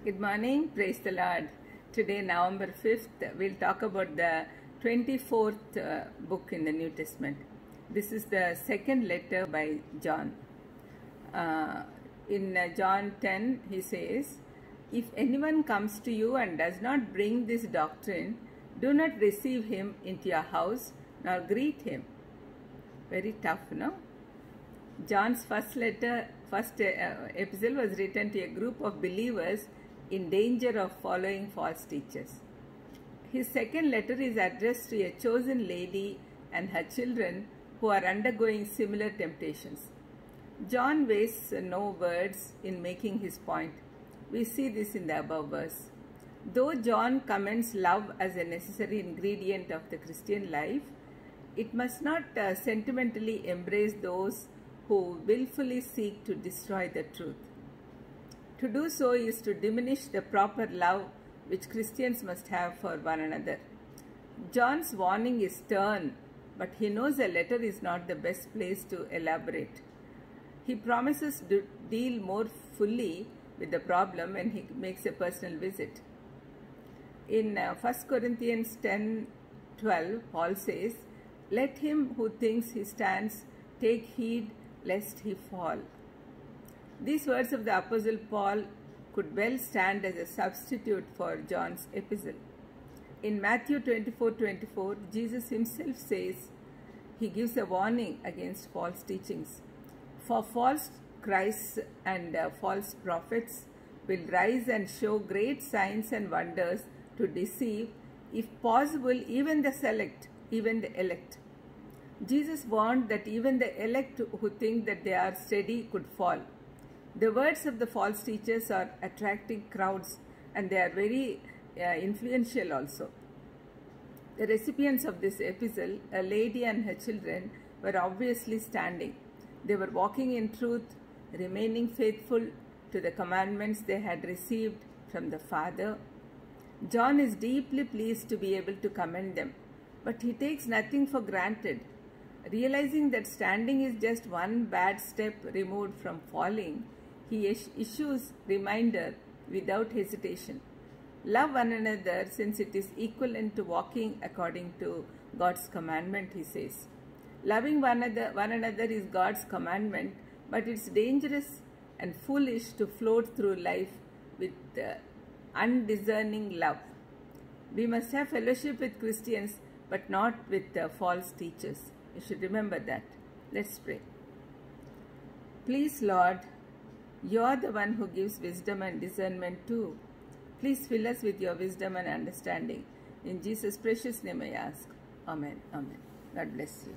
Good morning, praise the Lord. Today, November 5th, we'll talk about the 24th book in the New Testament. This is the second letter by John. In John 10, he says, "If anyone comes to you and does not bring this doctrine, do not receive him into your house nor greet him." Very tough, no? John's first epistle was written to a group of believers in danger of following false teachers. His second letter is addressed to a chosen lady and her children who are undergoing similar temptations. John wastes no words in making his point. We see this in the above verse. Though John commends love as a necessary ingredient of the Christian life, it must not sentimentally embrace those who willfully seek to destroy the truth. To do so is to diminish the proper love which Christians must have for one another. John's warning is stern, but he knows a letter is not the best place to elaborate. He promises to deal more fully with the problem when he makes a personal visit. In 1 Corinthians 10:12, Paul says, "Let him who thinks he stands take heed lest he fall." These words of the Apostle Paul could well stand as a substitute for John's epistle. In Matthew 24:24, Jesus himself says, he gives a warning against false teachings. "For false Christs and false prophets will rise and show great signs and wonders to deceive, if possible, even the elect." Jesus warned that even the elect who think that they are steady could fall. The words of the false teachers are attracting crowds, and they are very influential also. The recipients of this epistle, a lady and her children, were obviously standing. They were walking in truth, remaining faithful to the commandments they had received from the Father. John is deeply pleased to be able to commend them, but he takes nothing for granted. Realizing that standing is just one bad step removed from falling, he issues reminder without hesitation. Love one another, since it is equivalent to walking according to God's commandment, he says. Loving one another is God's commandment, but it's dangerous and foolish to float through life with undiscerning love. We must have fellowship with Christians, but not with false teachers. You should remember that. Let's pray. Please, Lord, you are the one who gives wisdom and discernment too. Please fill us with your wisdom and understanding. In Jesus' precious name I ask. Amen. Amen. God bless you.